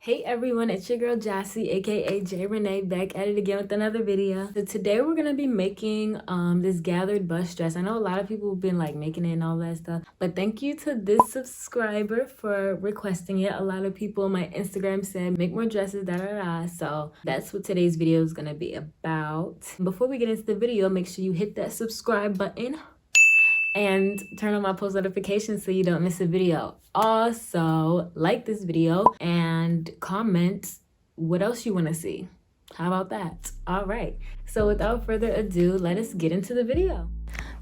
Hey everyone, it's your girl Jassy, aka J Renee, back at it again with another video. So today we're gonna be making this gathered bust dress. I know a lot of people have been like making it and all that stuff, but thank you to this subscriber for requesting it. A lot of people on my Instagram said make more dresses, da da da. So that's what today's video is gonna be about. Before we get into the video, make sure you hit that subscribe button and turn on my post notifications so you don't miss a video. Also, like this video and comment what else you want to see. How about that? All right. So without further ado, let us get into the video.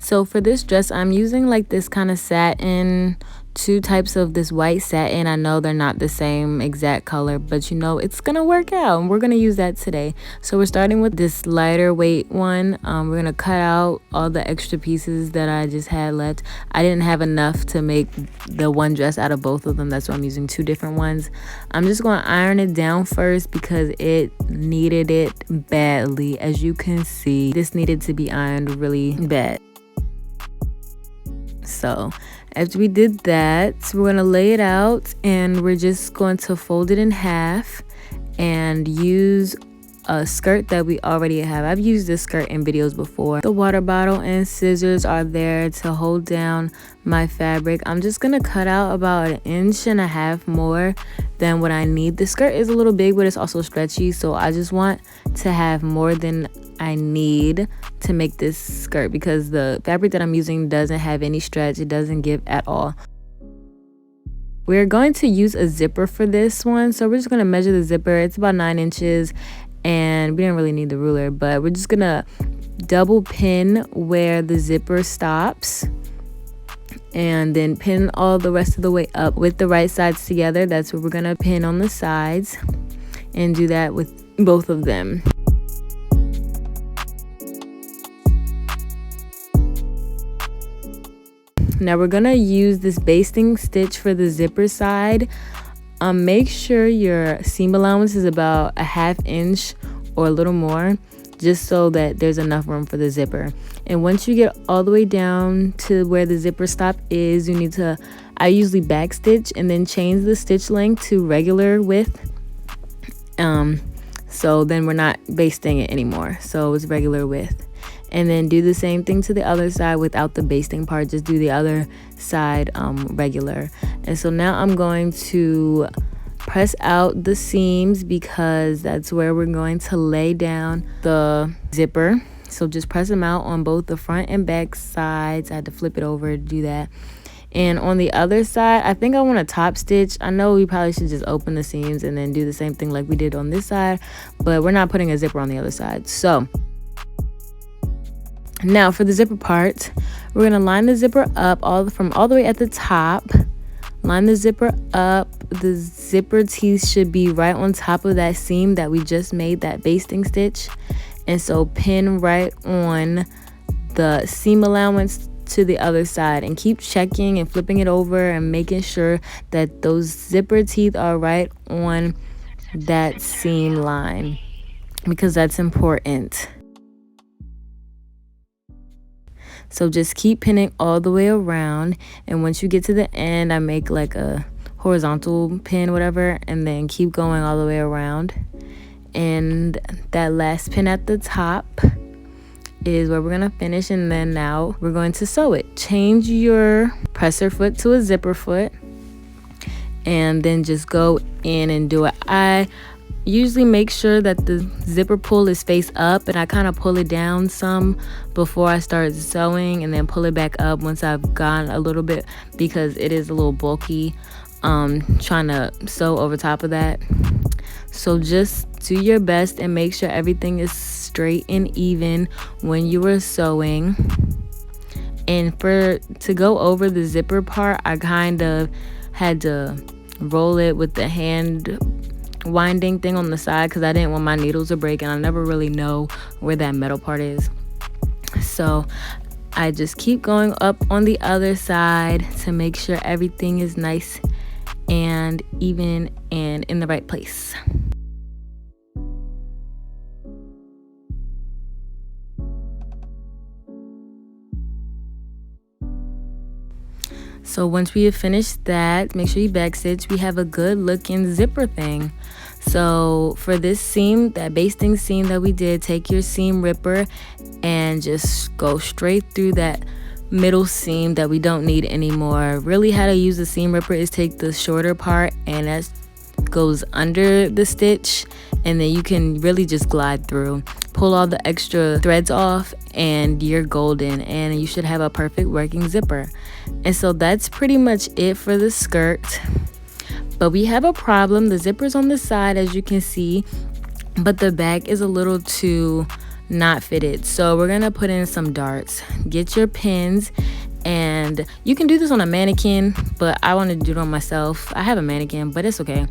So for this dress, I'm using like this kind of satin, two types of this white satin. I know they're not the same exact color, but you know, it's gonna work out and we're gonna use that today. So we're starting with this lighter weight one. We're gonna cut out all the extra pieces that I just had left. I didn't have enough to make the one dress out of both of them. That's why I'm using two different ones. I'm just gonna iron it down first because it needed it badly. As you can see, this needed to be ironed really bad. So after we did that, we're going to lay it out and we're just going to fold it in half and use a skirt that we already have. I've used this skirt in videos before. The water bottle and scissors are there to hold down my fabric. I'm just going to cut out about 1.5 inches more than what I need. The skirt is a little big, but it's also stretchy, so I just want to have more than I need to make this skirt because the fabric that I'm using doesn't have any stretch. It doesn't give at all. We're going to use a zipper for this one, so we're just going to measure the zipper. It's about 9 inches and we didn't really need the ruler, but we're just gonna double pin where the zipper stops and then pin all the rest of the way up with the right sides together. That's what we're gonna pin on the sides and do that with both of them. Now we're gonna use this basting stitch for the zipper side. Make sure your seam allowance is about 1/2 inch or a little more, just so that there's enough room for the zipper. And once you get all the way down to where the zipper stop is, you need to, I usually back stitch and then change the stitch length to regular width. So then we're not basting it anymore, so it's regular width. And then do the same thing to the other side without the basting part. Just do the other side regular. And so now I'm going to press out the seams because that's where we're going to lay down the zipper. So just press them out on both the front and back sides. I had to flip it over to do that. And on the other side, I think I want a top stitch. I know we probably should just open the seams and then do the same thing like we did on this side, but we're not putting a zipper on the other side. So now for the zipper part, we're going to line the zipper up from all the way at the top. Line the zipper up. The zipper teeth should be right on top of that seam that we just made, that basting stitch. And so pin right on the seam allowance to the other side and keep checking and flipping it over and making sure that those zipper teeth are right on that seam line because that's important. So just keep pinning all the way around, and once you get to the end, I make like a horizontal pin, whatever, and then keep going all the way around. And that last pin at the top is where we're gonna finish, and then now we're going to sew it. Change your presser foot to a zipper foot and then just go in and do it. I usually make sure that the zipper pull is face up, and I kind of pull it down some before I start sewing and then pull it back up once I've gone a little bit because it is a little bulky trying to sew over top of that. So just do your best and make sure everything is straight and even when you are sewing. And to go over the zipper part, I kind of had to roll it with the hand winding thing on the side because I didn't want my needles to break, and I never really know where that metal part is. So I just keep going up on the other side to make sure everything is nice and even and in the right place. So once we have finished that, make sure you backstitch. We have a good looking zipper thing. So for this seam, that basting seam that we did, take your seam ripper and just go straight through that middle seam that we don't need anymore. Really, how to use the seam ripper is take the shorter part and that goes under the stitch, and then you can really just glide through, pull all the extra threads off, and you're golden, and you should have a perfect working zipper. And so that's pretty much it for the skirt. But we have a problem. The zipper's on the side, as you can see, but the back is a little too not fitted. So we're gonna put in some darts. Get your pins, and you can do this on a mannequin, but I want to do it on myself. I have a mannequin, but it's okay.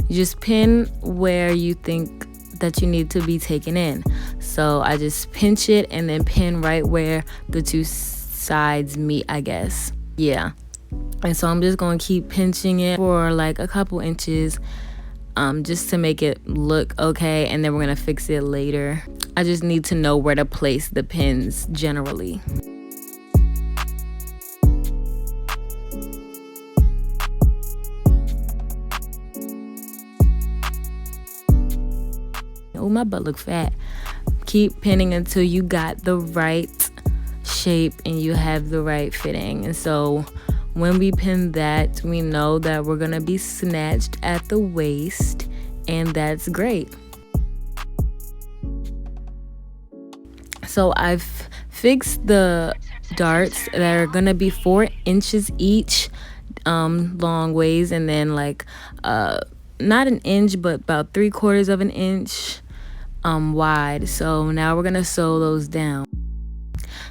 You just pin where you think that you need to be taken in. So I just pinch it and then pin right where the two sides meet, I guess. Yeah. And so I'm just going to keep pinching it for like a couple inches, just to make it look okay, and then we're going to fix it later. I just need to know where to place the pins generally. Oh, my butt look fat. Keep pinning until you got the right shape and you have the right fitting. And so when we pin that, we know that we're gonna be snatched at the waist, and that's great. So I've fixed the darts that are gonna be 4 inches each, long ways, and then like not an inch but about 3/4 of an inch wide. So now we're gonna sew those down.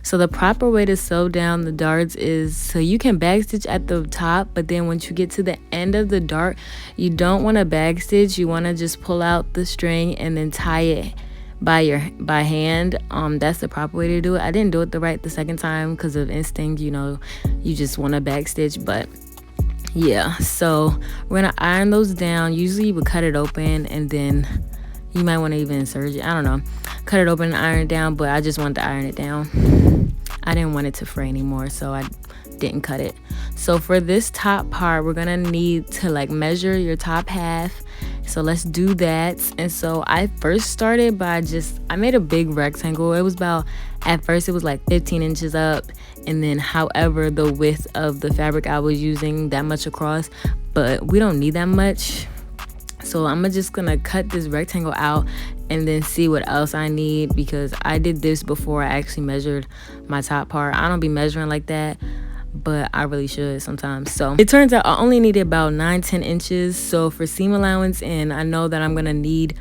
So the proper way to sew down the darts is, so you can backstitch at the top, but then once you get to the end of the dart, you don't want to backstitch. You want to just pull out the string and then tie it by hand. That's the proper way to do it. I didn't do it the second time because of instinct, you know, you just want to backstitch. But yeah, so we're gonna iron those down. Usually you would cut it open and then you might want to even insert it, I don't know, cut it open and iron it down, but I just wanted to iron it down. I didn't want it to fray anymore, so I didn't cut it. So for this top part, we're gonna need to like measure your top half. So let's do that. And so I first started by I made a big rectangle. It was about, at first it was like 15 inches up, and then however the width of the fabric I was using, that much across, but we don't need that much. So I'm just gonna cut this rectangle out and then see what else I need, because I did this before I actually measured my top part. I don't be measuring like that, but I really should sometimes. So it turns out I only needed about 9-10 inches. So for seam allowance, and I know that I'm gonna need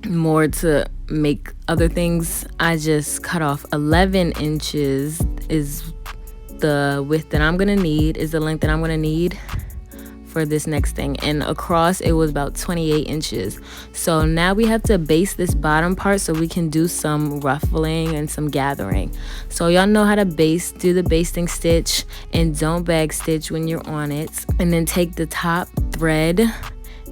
more to make other things, I just cut off 11 inches is the width that I'm gonna need, is the length that I'm gonna need for this next thing, and across it was about 28 inches. So now we have to baste this bottom part so we can do some ruffling and some gathering. So y'all know how to baste, do the basting stitch, and don't bag stitch when you're on it. And then take the top thread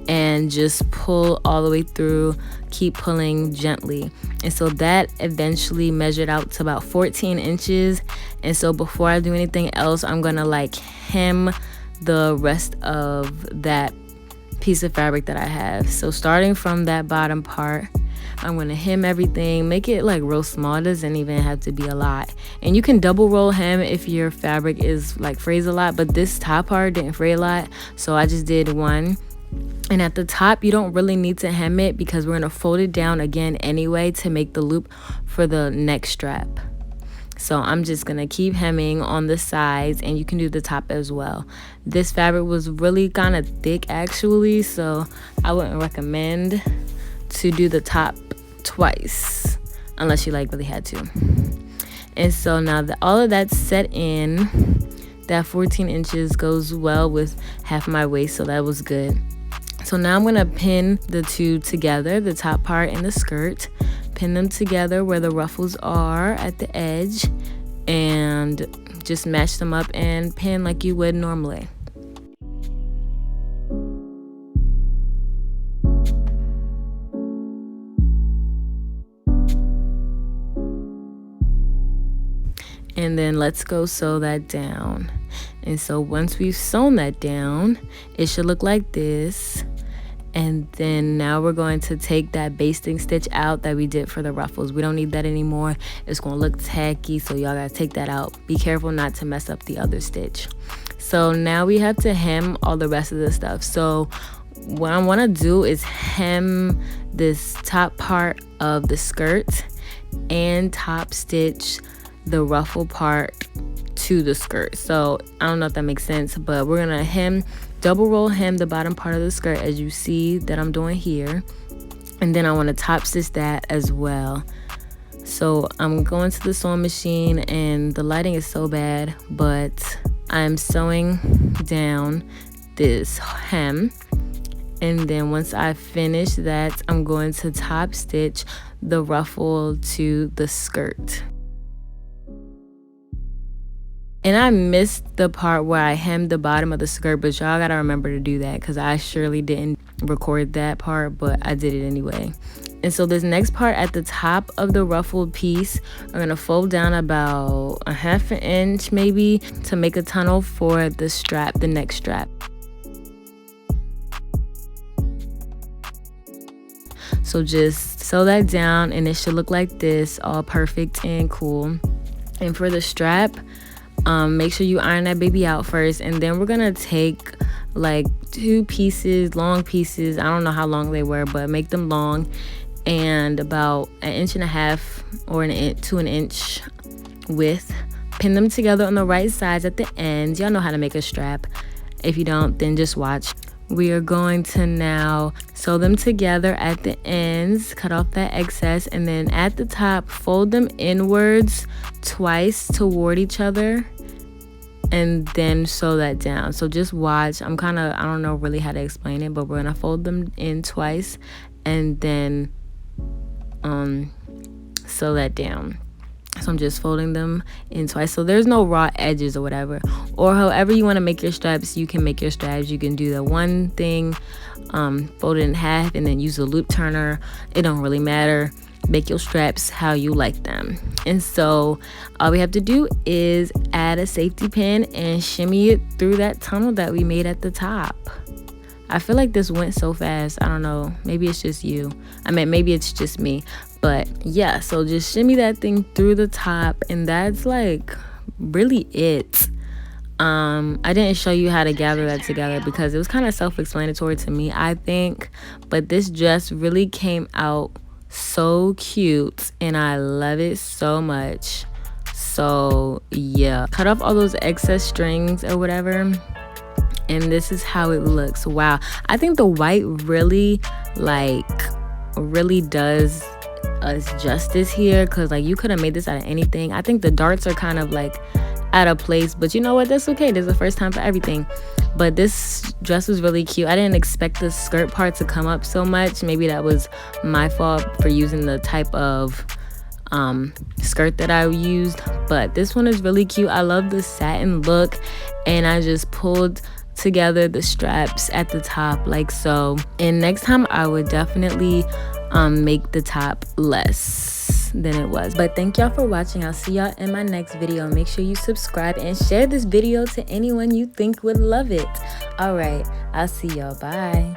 and just pull all the way through, keep pulling gently. And so that eventually measured out to about 14 inches. And so before I do anything else, I'm gonna like hem the rest of that piece of fabric that I have. So starting from that bottom part, I'm gonna hem everything, make it like real small. It doesn't even have to be a lot, and you can double roll hem if your fabric is like frays a lot, but this top part didn't fray a lot, so I just did one. And at the top, you don't really need to hem it because we're gonna fold it down again anyway to make the loop for the next strap. So I'm just gonna keep hemming on the sides, and you can do the top as well. This fabric was really kind of thick actually, so I wouldn't recommend to do the top twice unless you like really had to. And so now that all of that's set in, that 14 inches goes well with half my waist, so that was good. So now I'm gonna pin the two together, the top part and the skirt. Pin them together where the ruffles are at the edge, and just match them up and pin like you would normally. And then let's go sew that down. And so once we've sewn that down, it should look like this. And then now we're going to take that basting stitch out that we did for the ruffles. We don't need that anymore. It's gonna look tacky, so y'all gotta take that out. Be careful not to mess up the other stitch. So now we have to hem all the rest of the stuff. So what I wanna do is hem this top part of the skirt and top stitch the ruffle part to the skirt. So I don't know if that makes sense, but we're gonna double roll hem the bottom part of the skirt, as you see that I'm doing here, and then I want to top stitch that as well. So I'm going to the sewing machine, and the lighting is so bad, but I'm sewing down this hem, and then once I finish that, I'm going to top stitch the ruffle to the skirt. And I missed the part where I hemmed the bottom of the skirt, but y'all gotta remember to do that because I surely didn't record that part, but I did it anyway. And so this next part at the top of the ruffled piece, I'm gonna fold down about a half an inch maybe to make a tunnel for the strap, the neck strap. So just sew that down and it should look like this, all perfect and cool. And for the strap, make sure you iron that baby out first, and then we're gonna take like 2 pieces, long pieces. I don't know how long they were, but make them long and about 1.5 inches or to an inch width. Pin them together on the right sides at the ends. Y'all know how to make a strap. If you don't, then just watch. We are going to now sew them together at the ends, cut off that excess, and then at the top fold them inwards twice toward each other, and then sew that down. So just watch. I don't know really how to explain it, but we're gonna fold them in twice and then sew that down. So I'm just folding them in twice, so there's no raw edges or whatever. Or however you want to make your straps, you can make your straps. You can do the one thing, fold it in half, and then use a loop turner. It don't really matter. Make your straps how you like them. And so all we have to do is add a safety pin and shimmy it through that tunnel that we made at the top. I feel like this went so fast. I don't know, maybe it's just you. I mean, maybe it's just me. But yeah, so just shimmy that thing through the top, and that's like really it. I didn't show you how to gather that together because it was kind of self-explanatory to me, I think. But this dress really came out so cute and I love it so much. So yeah, cut off all those excess strings or whatever, and this is how it looks. Wow, I think the white really does us justice here, because like you could have made this out of anything. I think the darts are kind of like out of place, but you know what, that's okay. There's a first time for everything. But this dress was really cute. I didn't expect the skirt part to come up so much. Maybe that was my fault for using the type of skirt that I used, but this one is really cute. I love the satin look, and I just pulled together the straps at the top like so. And next time I would definitely make the top less than it was. But thank y'all for watching. I'll see y'all in my next video. Make sure you subscribe and share this video to anyone you think would love it. All right, I'll see y'all. Bye.